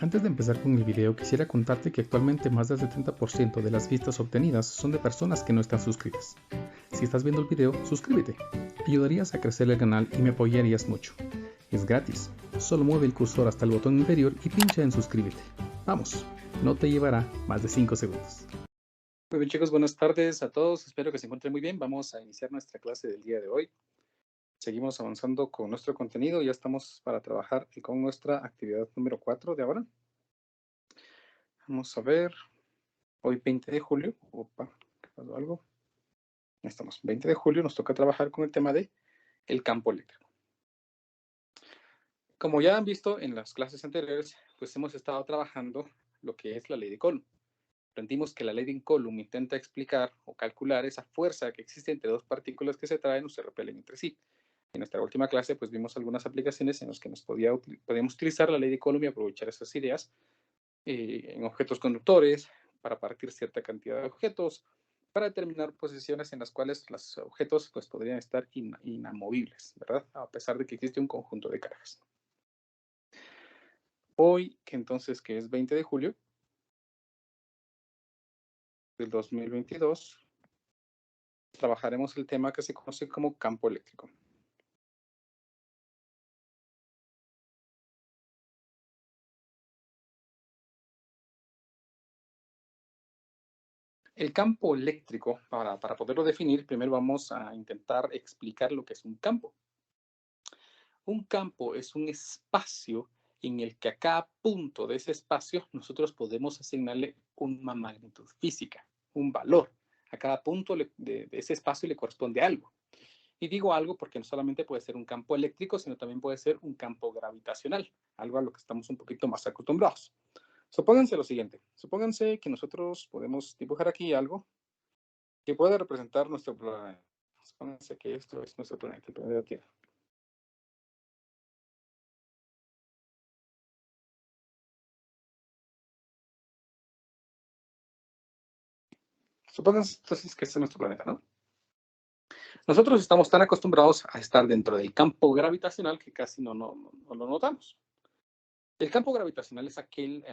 Antes de empezar con el video, quisiera contarte que actualmente más del 70% de las vistas obtenidas son de personas que no están suscritas. Si estás viendo el video, suscríbete. Ayudarías a crecer el canal y me apoyarías mucho. Es gratis. Solo mueve el cursor hasta el botón inferior y pincha en suscríbete. Vamos, no te llevará más de 5 segundos. Muy bien, chicos, buenas tardes a todos. Espero que se encuentren muy bien. Vamos a iniciar nuestra clase del día de hoy. Seguimos avanzando con nuestro contenido. Ya estamos para trabajar con nuestra actividad número 4 de ahora. Vamos a ver. Hoy 20 de julio. Opa, ¿qué pasó algo? Ya estamos. 20 de julio nos toca trabajar con el tema de el campo eléctrico. Como ya han visto en las clases anteriores, pues hemos estado trabajando lo que es la ley de Coulomb. Aprendimos que la ley de Coulomb intenta explicar o calcular esa fuerza que existe entre dos partículas que se atraen o se repelen entre sí. En nuestra última clase, pues vimos algunas aplicaciones en las que podíamos utilizar la ley de Coulomb y aprovechar esas ideas en objetos conductores, para partir cierta cantidad de objetos, para determinar posiciones en las cuales los objetos pues, podrían estar inamovibles, ¿verdad? A pesar de que existe un conjunto de cargas. Hoy, que entonces, que es 20 de julio del 2022, trabajaremos el tema que se conoce como campo eléctrico. El campo eléctrico, para poderlo definir, primero vamos a intentar explicar lo que es un campo. Un campo es un espacio en el que a cada punto de ese espacio nosotros podemos asignarle una magnitud física, un valor. A cada punto de ese espacio le corresponde algo. Y digo algo porque no solamente puede ser un campo eléctrico, sino también puede ser un campo gravitacional, algo a lo que estamos un poquito más acostumbrados. Supónganse lo siguiente, supónganse que nosotros podemos dibujar aquí algo que puede representar nuestro planeta. Supónganse que esto es nuestro planeta, el planeta Tierra. Supónganse entonces que este es nuestro planeta, ¿no? Nosotros estamos tan acostumbrados a estar dentro del campo gravitacional que casi no lo notamos. El campo gravitacional es aquel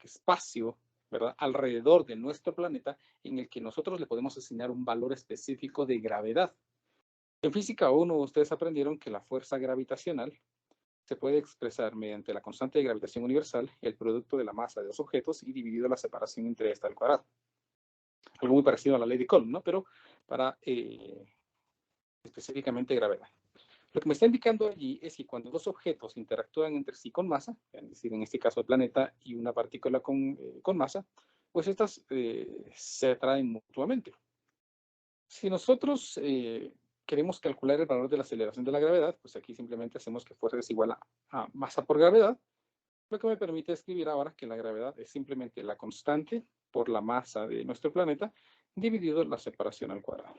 espacio, ¿verdad?, alrededor de nuestro planeta en el que nosotros le podemos asignar un valor específico de gravedad. En física 1 ustedes aprendieron que la fuerza gravitacional se puede expresar mediante la constante de gravitación universal, el producto de la masa de dos objetos y dividido la separación entre esta al cuadrado. Algo muy parecido a la ley de Coulomb, ¿no? Pero para específicamente gravedad. Lo que me está indicando allí es que cuando dos objetos interactúan entre sí con masa, es decir, en este caso el planeta y una partícula con masa, pues estas se atraen mutuamente. Si nosotros queremos calcular el valor de la aceleración de la gravedad, pues aquí simplemente hacemos que fuerza es igual a masa por gravedad, lo que me permite escribir ahora que la gravedad es simplemente la constante por la masa de nuestro planeta dividido la separación al cuadrado.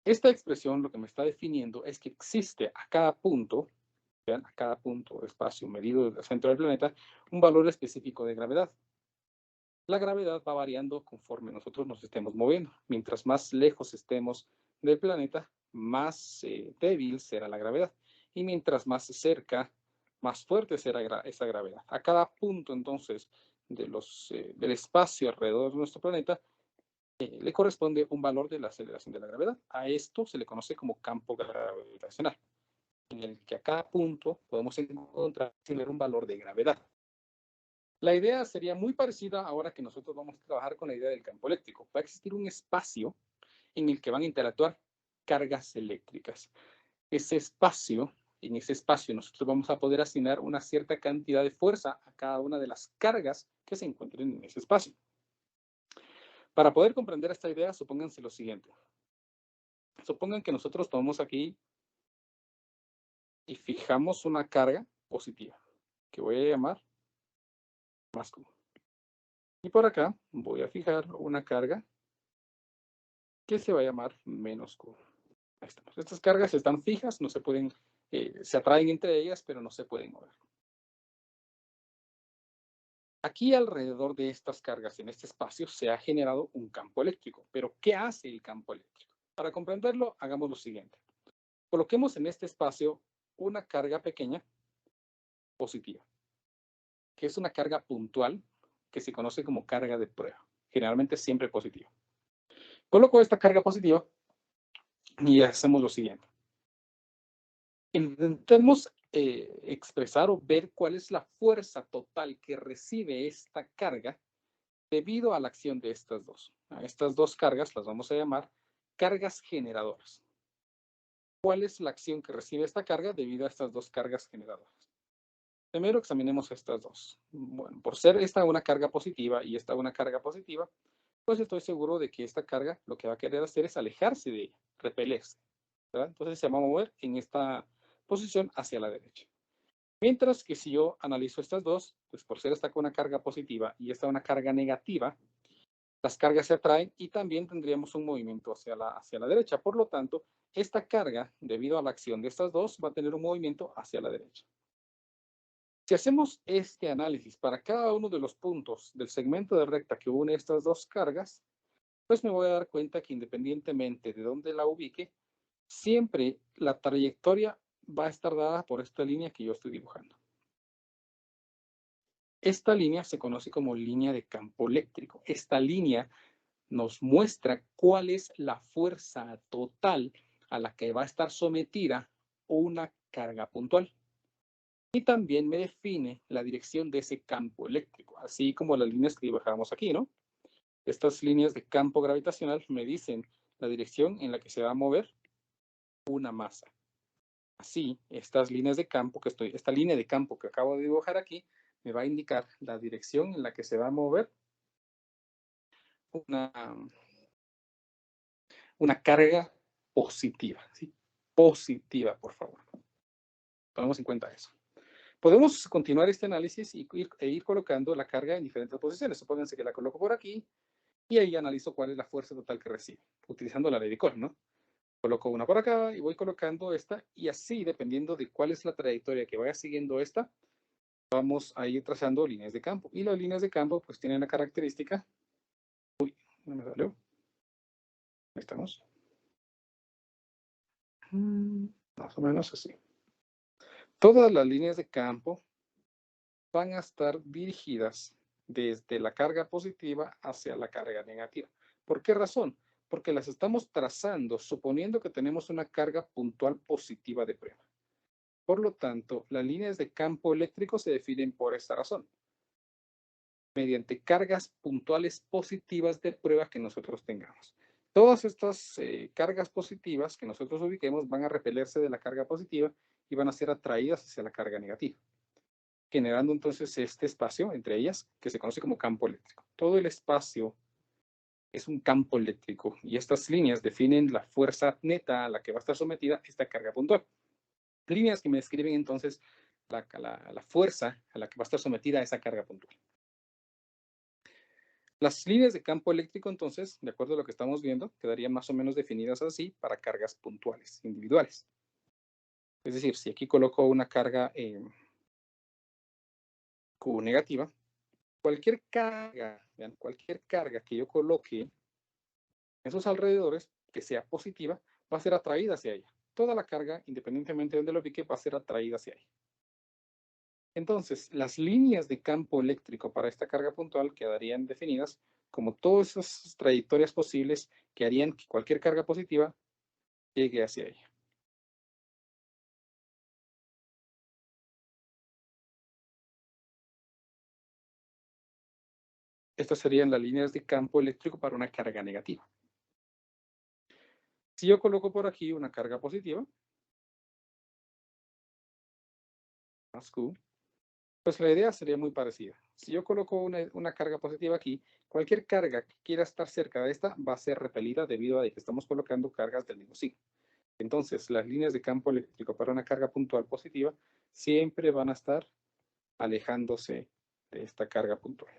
Esta expresión lo que me está definiendo es que existe a cada punto, vean, a cada punto de espacio medido desde el centro del planeta, un valor específico de gravedad. La gravedad va variando conforme nosotros nos estemos moviendo. Mientras más lejos estemos del planeta, más débil será la gravedad. Y mientras más cerca, más fuerte será esa gravedad. A cada punto, entonces, del espacio alrededor de nuestro planeta, le corresponde un valor de la aceleración de la gravedad. A esto se le conoce como campo gravitacional, en el que a cada punto podemos encontrar un valor de gravedad. La idea sería muy parecida ahora que nosotros vamos a trabajar con la idea del campo eléctrico. Va a existir un espacio en el que van a interactuar cargas eléctricas. En ese espacio nosotros vamos a poder asignar una cierta cantidad de fuerza a cada una de las cargas que se encuentren en ese espacio. Para poder comprender esta idea, supónganse lo siguiente. Supongan que nosotros tomamos aquí y fijamos una carga positiva, que voy a llamar más común. Y por acá voy a fijar una carga que se va a llamar menos común. Ahí estamos. Estas cargas están fijas, no se pueden, se atraen entre ellas, pero no se pueden mover. Aquí alrededor de estas cargas en este espacio se ha generado un campo eléctrico. Pero ¿qué hace el campo eléctrico? Para comprenderlo, hagamos lo siguiente. Coloquemos en este espacio una carga pequeña positiva, que es una carga puntual que se conoce como carga de prueba, generalmente siempre positiva. Coloco esta carga positiva y hacemos lo siguiente. Intentemos expresar o ver cuál es la fuerza total que recibe esta carga debido a la acción de estas dos. A estas dos cargas las vamos a llamar cargas generadoras. ¿Cuál es la acción que recibe esta carga debido a estas dos cargas generadoras? Primero examinemos estas dos. Bueno, por ser esta una carga positiva y esta una carga positiva, pues estoy seguro de que esta carga lo que va a querer hacer es alejarse de ella, repelerse, ¿verdad? Entonces se va a mover en esta posición hacia la derecha. Mientras que si yo analizo estas dos, pues por ser esta con una carga positiva y esta una carga negativa, las cargas se atraen y también tendríamos un movimiento hacia la derecha. Por lo tanto, esta carga, debido a la acción de estas dos, va a tener un movimiento hacia la derecha. Si hacemos este análisis para cada uno de los puntos del segmento de recta que une estas dos cargas, pues me voy a dar cuenta que independientemente de dónde la ubique, siempre la trayectoria va a estar dada por esta línea que yo estoy dibujando. Esta línea se conoce como línea de campo eléctrico. Esta línea nos muestra cuál es la fuerza total a la que va a estar sometida una carga puntual. Y también me define la dirección de ese campo eléctrico, así como las líneas que dibujamos aquí, ¿no? Estas líneas de campo gravitacional me dicen la dirección en la que se va a mover una masa. Así, estas líneas de campo esta línea de campo que acabo de dibujar aquí, me va a indicar la dirección en la que se va a mover una carga positiva, ¿sí? Positiva, por favor. Tomemos en cuenta eso. Podemos continuar este análisis y ir colocando la carga en diferentes posiciones. Supónganse que la coloco por aquí y ahí analizo cuál es la fuerza total que recibe, utilizando la ley de Coulomb, ¿no? Coloco una por acá y voy colocando esta y así, dependiendo de cuál es la trayectoria que vaya siguiendo esta, vamos a ir trazando líneas de campo. Y las líneas de campo pues tienen la característica... Uy, no me salió. Ahí estamos. Más o menos así. Todas las líneas de campo van a estar dirigidas desde la carga positiva hacia la carga negativa. ¿Por qué razón? Porque las estamos trazando suponiendo que tenemos una carga puntual positiva de prueba. Por lo tanto, las líneas de campo eléctrico se definen por esta razón, mediante cargas puntuales positivas de prueba que nosotros tengamos. Todas estas cargas positivas que nosotros ubiquemos van a repelerse de la carga positiva y van a ser atraídas hacia la carga negativa, generando entonces este espacio entre ellas que se conoce como campo eléctrico. Todo el espacio es un campo eléctrico y estas líneas definen la fuerza neta a la que va a estar sometida esta carga puntual. Líneas que me describen entonces la fuerza a la que va a estar sometida esa carga puntual. Las líneas de campo eléctrico, entonces, de acuerdo a lo que estamos viendo, quedarían más o menos definidas así para cargas puntuales, individuales. Es decir, si aquí coloco una carga Q negativa, cualquier carga que yo coloque en esos alrededores, que sea positiva, va a ser atraída hacia ella. Toda la carga, independientemente de donde lo ubique, va a ser atraída hacia ella. Entonces, las líneas de campo eléctrico para esta carga puntual quedarían definidas como todas esas trayectorias posibles que harían que cualquier carga positiva llegue hacia ella. Estas serían las líneas de campo eléctrico para una carga negativa. Si yo coloco por aquí una carga positiva, más Q, pues la idea sería muy parecida. Si yo coloco una carga positiva aquí, cualquier carga que quiera estar cerca de esta va a ser repelida debido a que estamos colocando cargas del mismo signo. Entonces, las líneas de campo eléctrico para una carga puntual positiva siempre van a estar alejándose de esta carga puntual.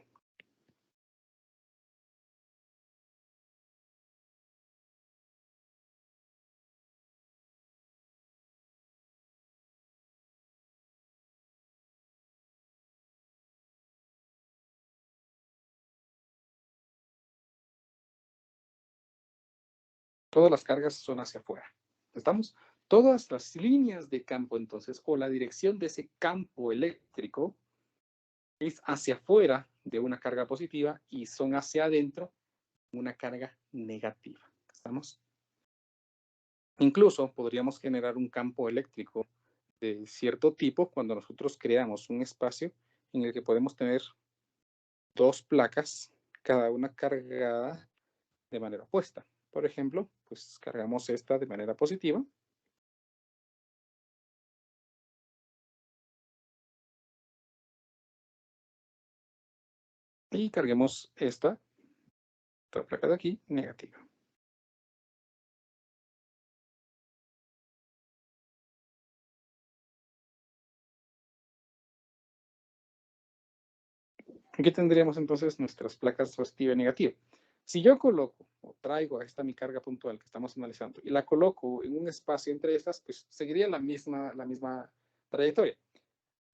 Todas las cargas son hacia afuera. ¿Estamos? Todas las líneas de campo, entonces, o la dirección de ese campo eléctrico es hacia afuera de una carga positiva y son hacia adentro una carga negativa. ¿Estamos? Incluso podríamos generar un campo eléctrico de cierto tipo cuando nosotros creamos un espacio en el que podemos tener dos placas, cada una cargada de manera opuesta. Por ejemplo, pues cargamos esta de manera positiva. Y carguemos esta placa de aquí, negativa. Aquí tendríamos entonces nuestras placas positiva y negativa. Si yo coloco o traigo a esta mi carga puntual que estamos analizando y la coloco en un espacio entre estas, pues seguiría la misma trayectoria,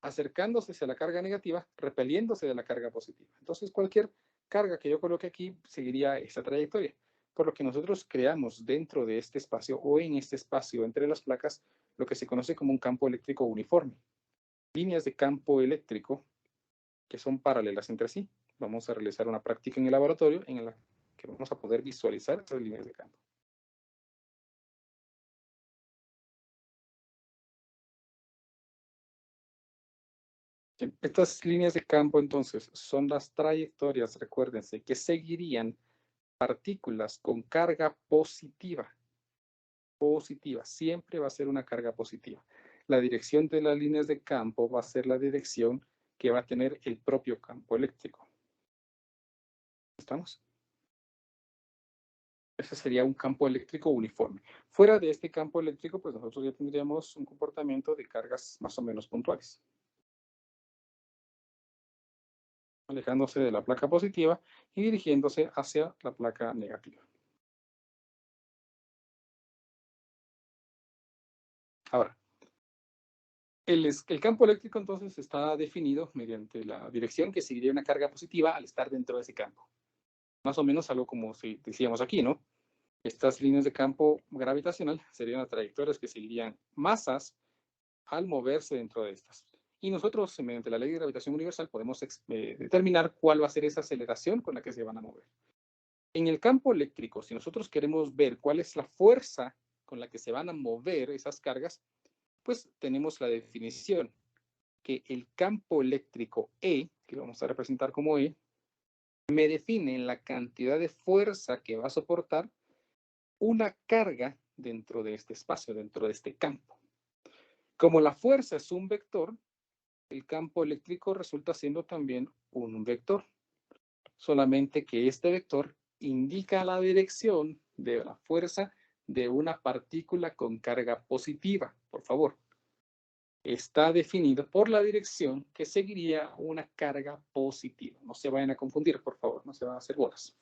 acercándose hacia la carga negativa, repeliéndose de la carga positiva. Entonces cualquier carga que yo coloque aquí seguiría esa trayectoria, por lo que nosotros creamos dentro de este espacio o en este espacio entre las placas lo que se conoce como un campo eléctrico uniforme. Líneas de campo eléctrico que son paralelas entre sí. Vamos a realizar una práctica en el laboratorio en la que vamos a poder visualizar esas líneas de campo. Estas líneas de campo, entonces, son las trayectorias, recuérdense, que seguirían partículas con carga positiva. Positiva, siempre va a ser una carga positiva. La dirección de las líneas de campo va a ser la dirección que va a tener el propio campo eléctrico. ¿Estamos? Ese sería un campo eléctrico uniforme. Fuera de este campo eléctrico, pues nosotros ya tendríamos un comportamiento de cargas más o menos puntuales. Alejándose de la placa positiva y dirigiéndose hacia la placa negativa. Ahora, el campo eléctrico entonces está definido mediante la dirección que seguiría una carga positiva al estar dentro de ese campo. Más o menos algo como si decíamos aquí, ¿no? Estas líneas de campo gravitacional serían las trayectorias que seguirían masas al moverse dentro de estas. Y nosotros, mediante la ley de gravitación universal, podemos determinar cuál va a ser esa aceleración con la que se van a mover. En el campo eléctrico, si nosotros queremos ver cuál es la fuerza con la que se van a mover esas cargas, pues tenemos la definición que el campo eléctrico E, que lo vamos a representar como E, me define la cantidad de fuerza que va a soportar una carga dentro de este espacio, dentro de este campo. Como la fuerza es un vector, el campo eléctrico resulta siendo también un vector, solamente que este vector indica la dirección de la fuerza de una partícula con carga positiva. Por favor, está definido por la dirección que seguiría una carga positiva. No se vayan a confundir, por favor, no se van a hacer bolas.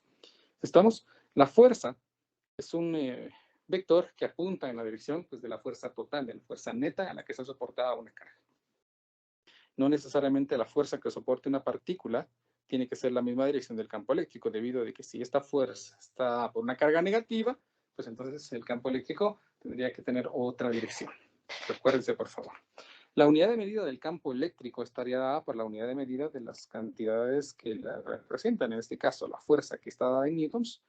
¿Estamos? La fuerza es un vector que apunta en la dirección pues, de la fuerza total, de la fuerza neta a la que está soportada una carga. No necesariamente la fuerza que soporte una partícula tiene que ser la misma dirección del campo eléctrico, debido a que si esta fuerza está por una carga negativa, pues entonces el campo eléctrico tendría que tener otra dirección. Recuérdense, por favor. La unidad de medida del campo eléctrico estaría dada por la unidad de medida de las cantidades que la representan, en este caso la fuerza que está dada en newtons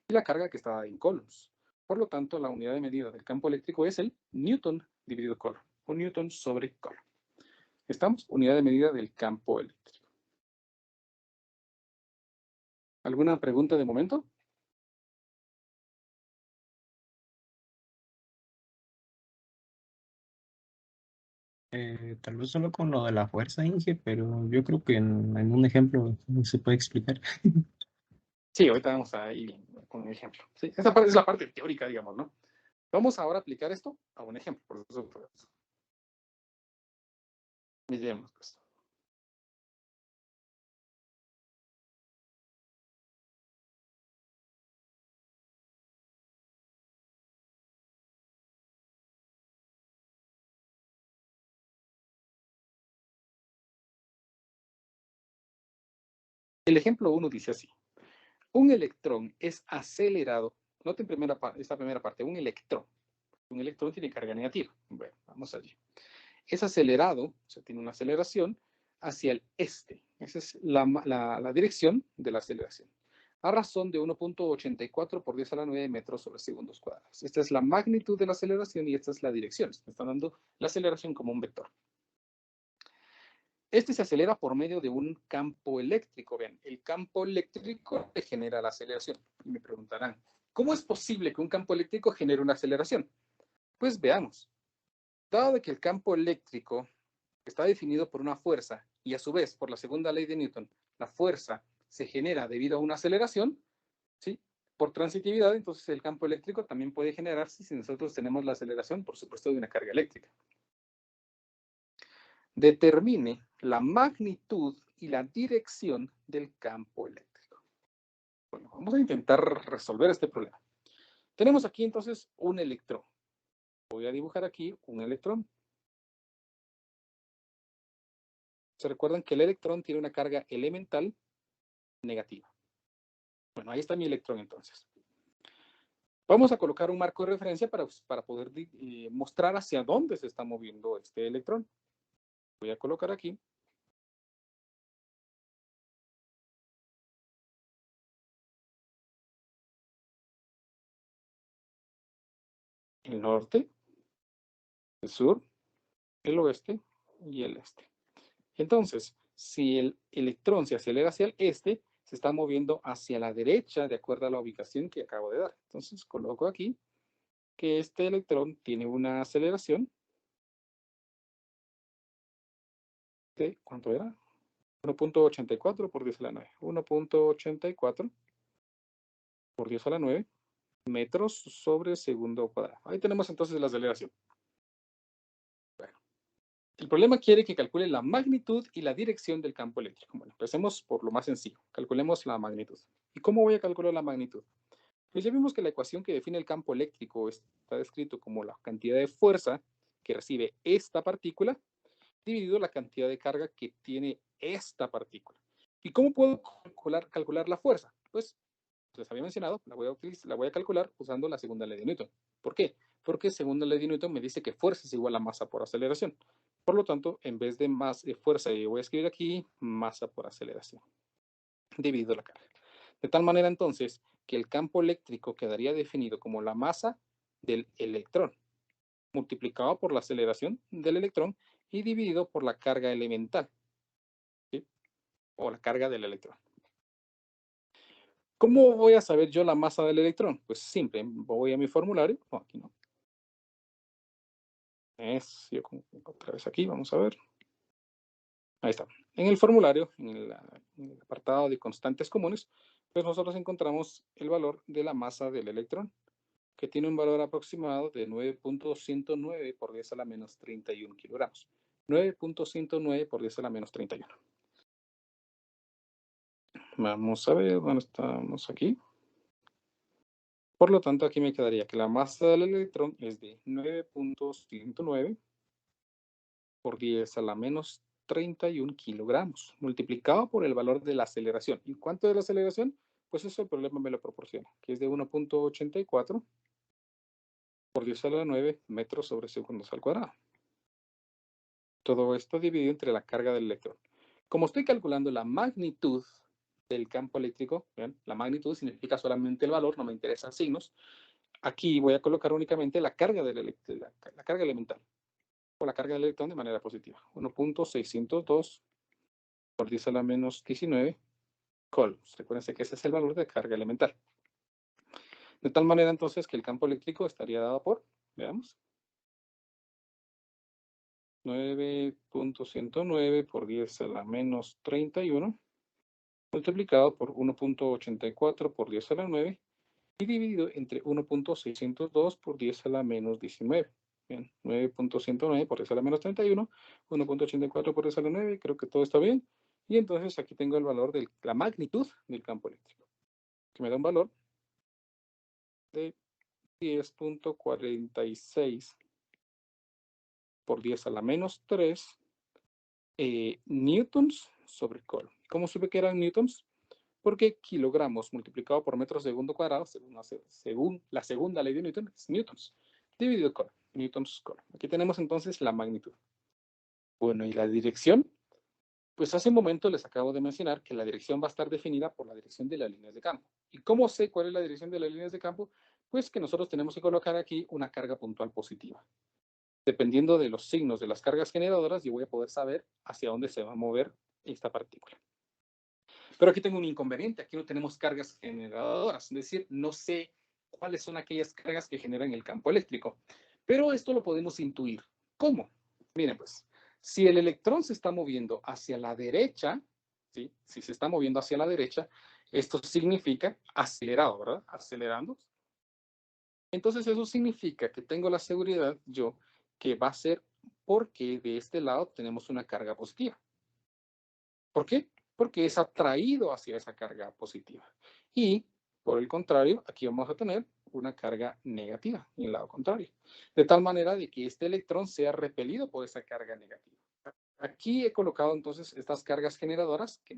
y la carga que está dada en coulombs. Por lo tanto, la unidad de medida del campo eléctrico es el newton dividido coulomb, o newton sobre coulomb. ¿Estamos? Unidad de medida del campo eléctrico. ¿Alguna pregunta de momento? Tal vez solo con lo de la fuerza, Inge, pero yo creo que en un ejemplo se puede explicar. Sí, ahorita vamos a ir con un ejemplo. Sí, esa parte es la parte teórica, digamos, ¿no? Vamos ahora a aplicar esto a un ejemplo, por supuesto. Miremos, pues. El ejemplo 1 dice así. Un electrón es acelerado. Noten esta primera parte, un electrón. Un electrón tiene carga negativa. Bueno, vamos allí. Es acelerado, o sea, tiene una aceleración hacia el este. Esa es la dirección de la aceleración. A razón de 1.84 por 10 a la 9 metros sobre segundos cuadrados. Esta es la magnitud de la aceleración y esta es la dirección. Me están dando la aceleración como un vector. Este se acelera por medio de un campo eléctrico. Vean, el campo eléctrico le genera la aceleración. Y me preguntarán, ¿cómo es posible que un campo eléctrico genere una aceleración? Pues veamos. Dado que el campo eléctrico está definido por una fuerza y a su vez por la segunda ley de Newton, la fuerza se genera debido a una aceleración, ¿sí? Por transitividad, entonces el campo eléctrico también puede generarse si nosotros tenemos la aceleración, por supuesto, de una carga eléctrica. Determine la magnitud y la dirección del campo eléctrico. Bueno, vamos a intentar resolver este problema. Tenemos aquí entonces un electrón. Voy a dibujar aquí un electrón. ¿Se recuerdan que el electrón tiene una carga elemental negativa? Bueno, ahí está mi electrón entonces. Vamos a colocar un marco de referencia para poder mostrar hacia dónde se está moviendo este electrón. Voy a colocar aquí. El norte, el sur, el oeste y el este. Entonces, si el electrón se acelera hacia el este, se está moviendo hacia la derecha de acuerdo a la ubicación que acabo de dar. Entonces, coloco aquí que este electrón tiene una aceleración de, ¿cuánto era? 1.84 por 10 a la 9. 1.84 por 10 a la 9 metros sobre segundo cuadrado. Ahí tenemos entonces la aceleración. Bueno, el problema quiere que calcule la magnitud y la dirección del campo eléctrico. Bueno, empecemos por lo más sencillo. Calculemos la magnitud. ¿Y cómo voy a calcular la magnitud? Pues ya vimos que la ecuación que define el campo eléctrico está descrito como la cantidad de fuerza que recibe esta partícula dividido la cantidad de carga que tiene esta partícula. ¿Y cómo puedo calcular la fuerza? Pues les había mencionado, la voy a calcular usando la segunda ley de Newton. ¿Por qué? Porque segunda ley de Newton me dice que fuerza es igual a masa por aceleración. Por lo tanto, en vez de fuerza, yo voy a escribir aquí masa por aceleración, dividido la carga. De tal manera entonces que el campo eléctrico quedaría definido como la masa del electrón, multiplicado por la aceleración del electrón y dividido por la carga elemental, ¿sí? O la carga del electrón. ¿Cómo voy a saber yo la masa del electrón? Pues simple, voy a mi formulario. No, aquí no. Yo otra vez aquí, vamos a ver. Ahí está. En el formulario, en el apartado de constantes comunes, pues nosotros encontramos el valor de la masa del electrón, que tiene un valor aproximado de 9.109 por 10 a la menos 31 kilogramos. 9.109 por 10 a la menos 31. Vamos a ver, ¿dónde estamos aquí? Por lo tanto, aquí me quedaría que la masa del electrón es de 9.109 por 10 a la menos 31 kilogramos, multiplicado por el valor de la aceleración. ¿Y cuánto es la aceleración? Pues eso el problema me lo proporciona, que es de 1.84 por 10 a la 9 metros sobre segundos al cuadrado. Todo esto dividido entre la carga del electrón. Como estoy calculando la magnitud del campo eléctrico, ¿ven? La magnitud significa solamente el valor, no me interesan signos. Aquí voy a colocar únicamente la carga la carga elemental o la carga del electrón de manera positiva. 1.602 por 10 a la menos 19 coulombs. Recuérdense que ese es el valor de carga elemental. De tal manera entonces que el campo eléctrico estaría dado por, veamos, 9.109 por 10 a la menos 31 multiplicado por 1.84 por 10 a la 9 y dividido entre 1.602 por 10 a la menos 19. Bien, 9.109 por 10 a la menos 31, 1.84 por 10 a la 9, creo que todo está bien. Y entonces aquí tengo el valor de la magnitud del campo eléctrico, que me da un valor de 10.46 por 10 a la menos 3 newtons sobre coulomb. ¿Cómo supe que eran newtons? Porque kilogramos multiplicado por metro segundo cuadrado, según la segunda ley de Newton, es newtons, dividido por newtons coulomb. Aquí tenemos entonces la magnitud. Bueno, ¿y la dirección? Pues hace un momento les acabo de mencionar que la dirección va a estar definida por la dirección de las líneas de campo. ¿Y cómo sé cuál es la dirección de las líneas de campo? Pues que nosotros tenemos que colocar aquí una carga puntual positiva. Dependiendo de los signos de las cargas generadoras, yo voy a poder saber hacia dónde se va a mover esta partícula. Pero aquí tengo un inconveniente, aquí no tenemos cargas generadoras, es decir, no sé cuáles son aquellas cargas que generan el campo eléctrico. Pero esto lo podemos intuir. ¿Cómo? Miren pues, si el electrón se está moviendo hacia la derecha, ¿sí? Si se está moviendo hacia la derecha, esto significa acelerado, ¿verdad? Acelerando. Entonces eso significa que tengo la seguridad yo que va a ser porque de este lado tenemos una carga positiva. ¿Por qué? Porque es atraído hacia esa carga positiva. Y por el contrario, aquí vamos a tener una carga negativa en el lado contrario. De tal manera de que este electrón sea repelido por esa carga negativa. Aquí he colocado entonces estas cargas generadoras que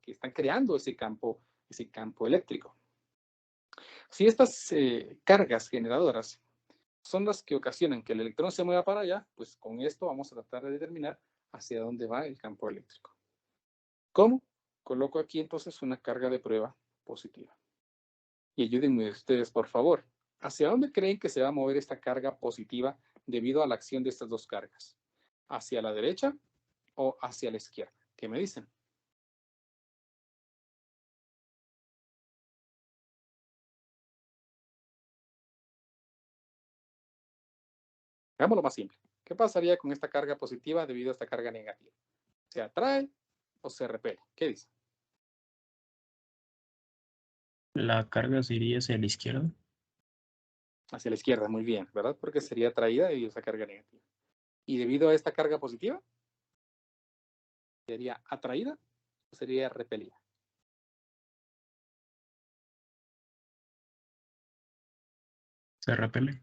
están creando ese campo eléctrico. Si estas cargas generadoras son las que ocasionan que el electrón se mueva para allá, pues con esto vamos a tratar de determinar hacia dónde va el campo eléctrico. ¿Cómo? Coloco aquí entonces una carga de prueba positiva. Y ayúdenme ustedes, por favor. ¿Hacia dónde creen que se va a mover esta carga positiva debido a la acción de estas dos cargas? ¿Hacia la derecha o hacia la izquierda? ¿Qué me dicen? Hagámoslo más simple. ¿Qué pasaría con esta carga positiva debido a esta carga negativa? ¿Se atrae o se repele? ¿Qué dicen? La carga se iría hacia la izquierda. Hacia la izquierda, muy bien, ¿verdad? Porque sería atraída debido a esa carga negativa. Y debido a esta carga positiva, ¿sería atraída o sería repelida? Se repele.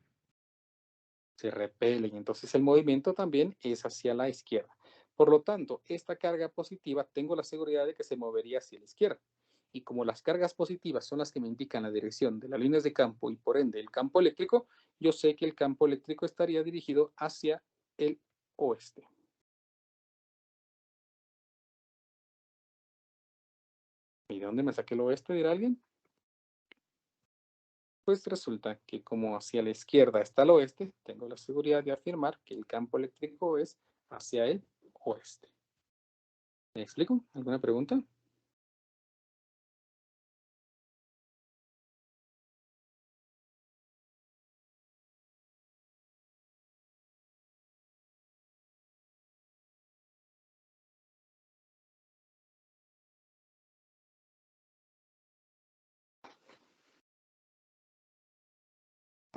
Se repelen, entonces el movimiento también es hacia la izquierda. Por lo tanto, esta carga positiva tengo la seguridad de que se movería hacia la izquierda. Y como las cargas positivas son las que me indican la dirección de las líneas de campo y por ende el campo eléctrico, yo sé que el campo eléctrico estaría dirigido hacia el oeste. ¿Y de dónde me saqué el oeste, dirá alguien? Pues resulta que como hacia la izquierda está el oeste, tengo la seguridad de afirmar que el campo eléctrico es hacia el oeste. ¿Me explico? ¿Alguna pregunta?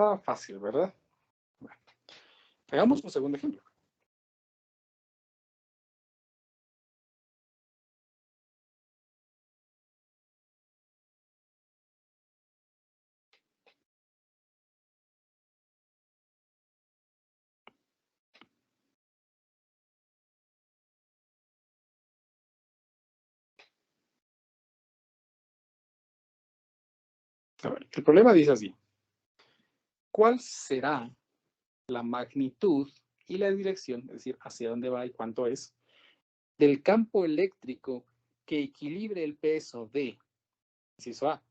Está fácil, ¿verdad? Bueno, hagamos un segundo ejemplo. A ver, el problema dice así. ¿Cuál será la magnitud y la dirección, es decir, hacia dónde va y cuánto es, del campo eléctrico que equilibre el peso de, inciso A,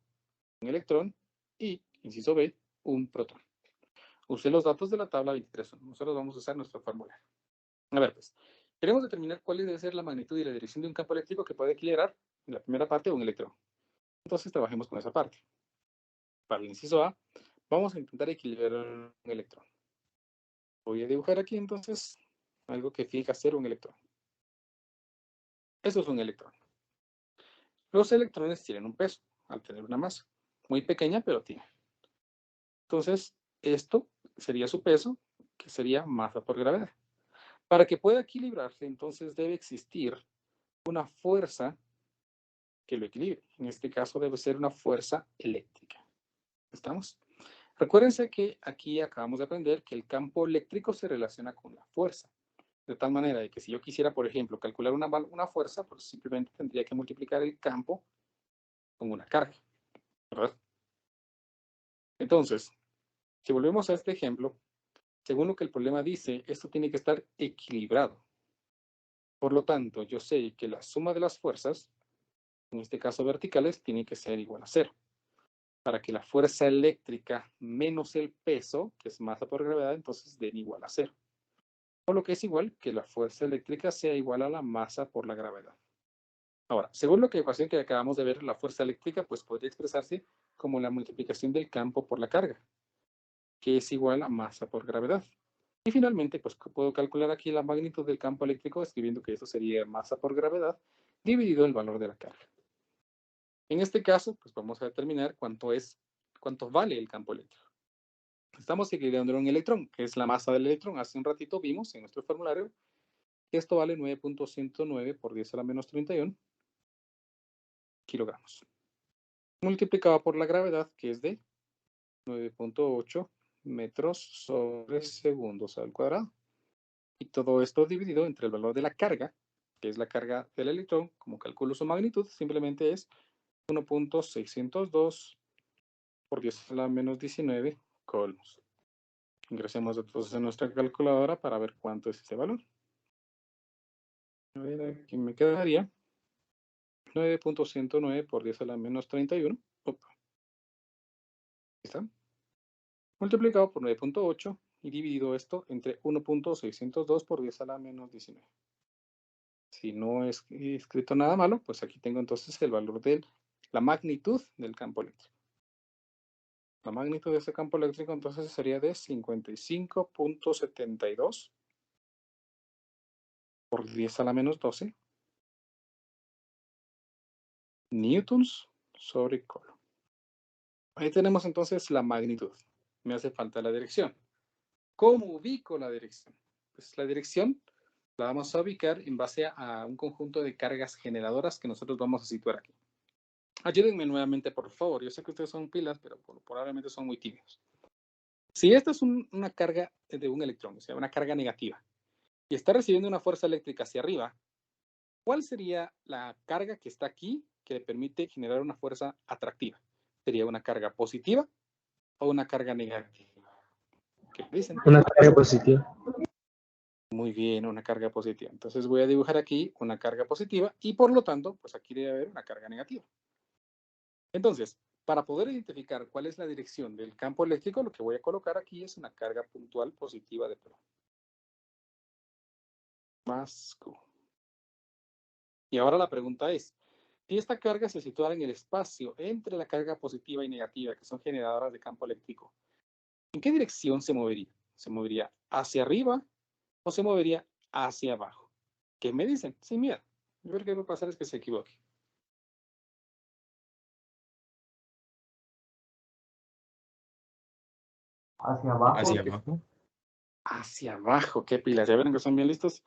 un electrón y, inciso B, un protón? Use los datos de la tabla 23. Nosotros vamos a usar nuestra fórmula. A ver, pues, queremos determinar cuál debe ser la magnitud y la dirección de un campo eléctrico que puede equilibrar en la primera parte un electrón. Entonces, trabajemos con esa parte. Para el inciso A, vamos a intentar equilibrar un electrón. Voy a dibujar aquí entonces algo que fija ser un electrón. Eso es un electrón. Los electrones tienen un peso, al tener una masa. Muy pequeña, pero tiene. Entonces, esto sería su peso, que sería masa por gravedad. Para que pueda equilibrarse, entonces debe existir una fuerza que lo equilibre. En este caso debe ser una fuerza eléctrica. ¿Estamos? Recuérdense que aquí acabamos de aprender que el campo eléctrico se relaciona con la fuerza. De tal manera de que si yo quisiera, por ejemplo, calcular una fuerza, pues simplemente tendría que multiplicar el campo con una carga, ¿verdad? Entonces, si volvemos a este ejemplo, según lo que el problema dice, esto tiene que estar equilibrado. Por lo tanto, yo sé que la suma de las fuerzas, en este caso verticales, tiene que ser igual a 0. Para que la fuerza eléctrica menos el peso, que es masa por gravedad, entonces den igual a 0. Por lo que es igual que la fuerza eléctrica sea igual a la masa por la gravedad. Ahora, según la ecuación que acabamos de ver, la fuerza eléctrica pues podría expresarse como la multiplicación del campo por la carga, que es igual a masa por gravedad. Y finalmente, pues puedo calcular aquí la magnitud del campo eléctrico escribiendo que eso sería masa por gravedad dividido el valor de la carga. En este caso, pues vamos a determinar cuánto vale el campo eléctrico. Estamos equilibrando un electrón, que es la masa del electrón. Hace un ratito vimos en nuestro formulario que esto vale 9.109 por 10 a la menos 31 kilogramos. Multiplicado por la gravedad, que es de 9.8 metros sobre segundos al cuadrado. Y todo esto dividido entre el valor de la carga, que es la carga del electrón, como calculo su magnitud, simplemente es 1.602 por 10 a la menos 19 coulombs. Ingresemos entonces a nuestra calculadora para ver cuánto es ese valor. A ver, aquí me quedaría 9.109 por 10 a la menos 31. Opa. Ahí está. Multiplicado por 9.8 y dividido esto entre 1.602 por 10 a la menos 19. Si no es escrito nada malo, pues aquí tengo entonces el valor de la magnitud del campo eléctrico. La magnitud de ese campo eléctrico entonces sería de 55.72 por 10 a la menos 12 newtons sobre coulomb. Ahí tenemos entonces la magnitud. Me hace falta la dirección. ¿Cómo ubico la dirección? Pues la dirección la vamos a ubicar en base a un conjunto de cargas generadoras que nosotros vamos a situar aquí. Ayúdenme nuevamente, por favor. Yo sé que ustedes son pilas, pero probablemente son muy tímidos. Si esta es una carga de un electrón, o sea, una carga negativa, y está recibiendo una fuerza eléctrica hacia arriba, ¿cuál sería la carga que está aquí que le permite generar una fuerza atractiva? ¿Sería una carga positiva o una carga negativa? ¿Qué dicen? Una carga positiva. Muy bien, una carga positiva. Entonces voy a dibujar aquí una carga positiva y por lo tanto, pues aquí debe haber una carga negativa. Entonces, para poder identificar cuál es la dirección del campo eléctrico, lo que voy a colocar aquí es una carga puntual positiva de plomo. Más Q. Y ahora la pregunta es, si esta carga se situara en el espacio entre la carga positiva y negativa, que son generadoras de campo eléctrico, ¿en qué dirección se movería? ¿Se movería hacia arriba o se movería hacia abajo? ¿Qué me dicen? Sin miedo. Yo creo que va a pasar es que se equivoque. Hacia abajo. Hacia abajo. Hacia abajo, qué pilas. Ya ven que son bien listos.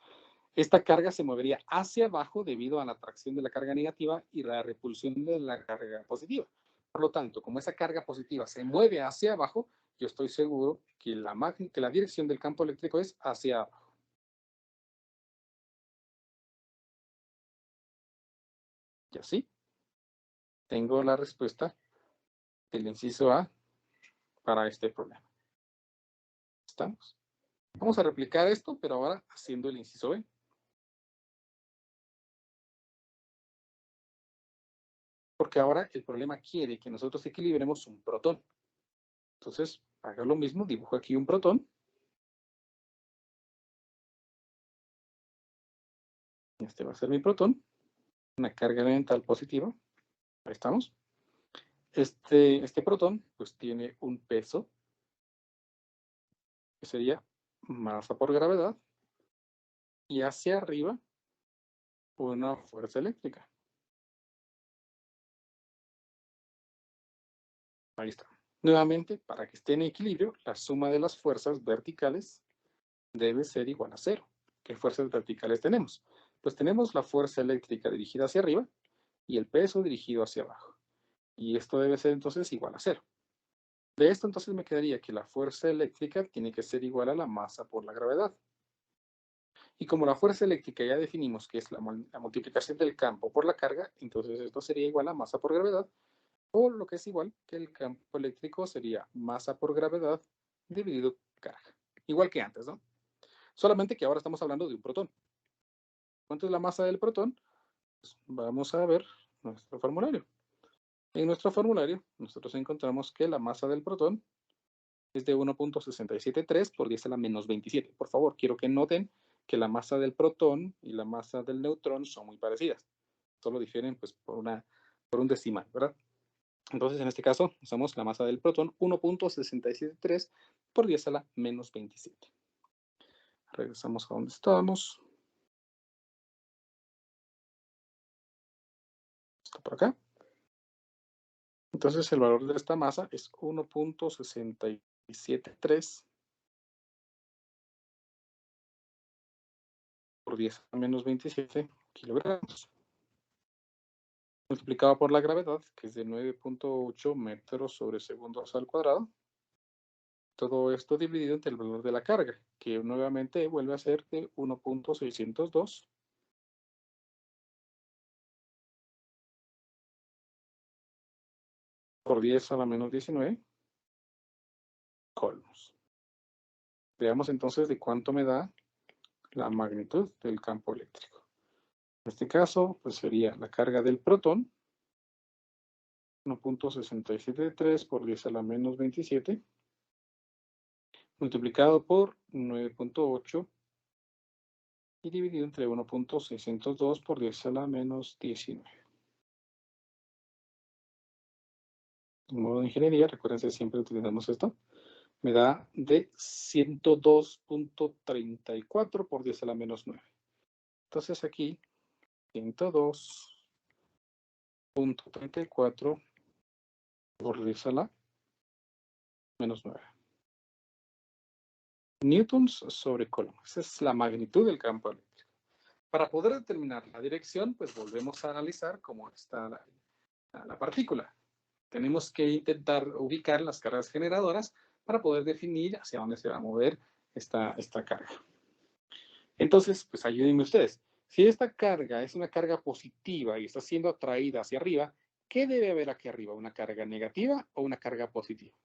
Esta carga se movería hacia abajo debido a la atracción de la carga negativa y la repulsión de la carga positiva. Por lo tanto, como esa carga positiva se mueve hacia abajo, yo estoy seguro que la dirección del campo eléctrico es hacia abajo. Y así tengo la respuesta del inciso A para este problema. ¿Estamos? Vamos a replicar esto, pero ahora haciendo el inciso B. Porque ahora el problema quiere que nosotros equilibremos un protón. Entonces, haga lo mismo, dibujo aquí un protón. Este va a ser mi protón. Una carga elemental positiva. Ahí estamos. Este protón, pues tiene un peso, que sería masa por gravedad, y hacia arriba, una fuerza eléctrica. Ahí está. Nuevamente, para que esté en equilibrio, la suma de las fuerzas verticales debe ser igual a 0. ¿Qué fuerzas verticales tenemos? Pues tenemos la fuerza eléctrica dirigida hacia arriba y el peso dirigido hacia abajo. Y esto debe ser entonces igual a 0. De esto entonces me quedaría que la fuerza eléctrica tiene que ser igual a la masa por la gravedad. Y como la fuerza eléctrica ya definimos que es la multiplicación del campo por la carga, entonces esto sería igual a masa por gravedad, o lo que es igual que el campo eléctrico sería masa por gravedad dividido carga. Igual que antes, ¿no? Solamente que ahora estamos hablando de un protón. ¿Cuánto es la masa del protón? Pues vamos a ver nuestro formulario. En nuestro formulario, nosotros encontramos que la masa del protón es de 1.673 por 10 a la menos 27. Por favor, quiero que noten que la masa del protón y la masa del neutrón son muy parecidas. Solo difieren pues, por un decimal, ¿verdad? Entonces, en este caso, usamos la masa del protón 1.673 por 10 a la menos 27. Regresamos a donde estábamos. Está por acá. Entonces, el valor de esta masa es 1.673 por 10 a la menos 27 kilogramos. Multiplicado por la gravedad, que es de 9.8 metros sobre segundos al cuadrado. Todo esto dividido entre el valor de la carga, que nuevamente vuelve a ser de 1.602 por 10 a la menos 19 coulombs. Veamos entonces de cuánto me da la magnitud del campo eléctrico. En este caso, pues sería la carga del protón, 1.673 por 10 a la menos 27, multiplicado por 9.8 y dividido entre 1.602 por 10 a la menos 19. En modo de ingeniería, recuerden, siempre utilizamos esto. Me da de 102.34 por 10 a la menos 9. Entonces aquí, 102.34 por 10 a la menos 9. Newtons sobre Coulomb. Esa es la magnitud del campo eléctrico. Para poder determinar la dirección, pues volvemos a analizar cómo está la partícula. Tenemos que intentar ubicar las cargas generadoras para poder definir hacia dónde se va a mover esta carga. Entonces, pues ayúdenme ustedes. Si esta carga es una carga positiva y está siendo atraída hacia arriba, ¿qué debe haber aquí arriba? ¿Una carga negativa o una carga positiva?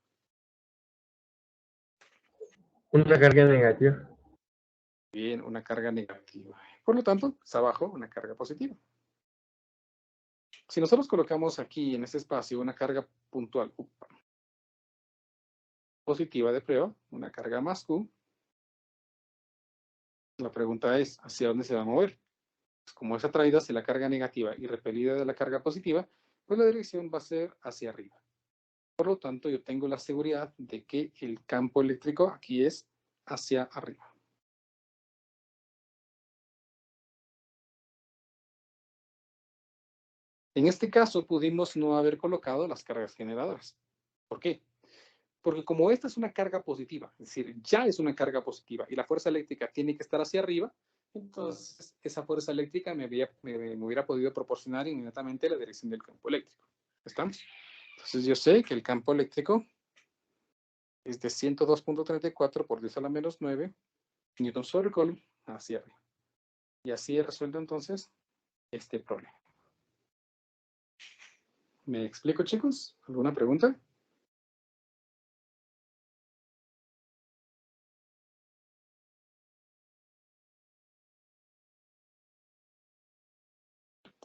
Una carga negativa. Bien, una carga negativa. Por lo tanto, pues abajo una carga positiva. Si nosotros colocamos aquí en este espacio una carga puntual positiva de prueba, una carga más Q, la pregunta es, ¿hacia dónde se va a mover? Pues como es atraída hacia la carga negativa y repelida de la carga positiva, pues la dirección va a ser hacia arriba. Por lo tanto, yo tengo la seguridad de que el campo eléctrico aquí es hacia arriba. En este caso, pudimos no haber colocado las cargas generadoras. ¿Por qué? Porque como esta es una carga positiva, es decir, ya es una carga positiva y la fuerza eléctrica tiene que estar hacia arriba, entonces esa fuerza eléctrica me hubiera podido proporcionar inmediatamente la dirección del campo eléctrico. ¿Estamos? Entonces yo sé que el campo eléctrico es de 102.34 por 10 a la menos 9 newton sobre Coulomb hacia arriba. Y así he resuelto entonces este problema. ¿Me explico, chicos? ¿Alguna pregunta?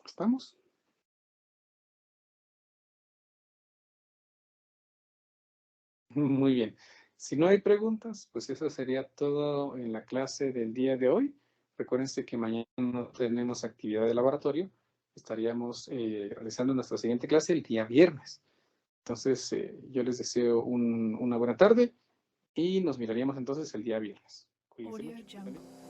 ¿Estamos? Muy bien. Si no hay preguntas, pues eso sería todo en la clase del día de hoy. Recuérdense que mañana no tenemos actividad de laboratorio. Estaríamos realizando nuestra siguiente clase el día viernes. Entonces, yo les deseo una buena tarde y nos miraríamos entonces el día viernes. Cuídense mucho.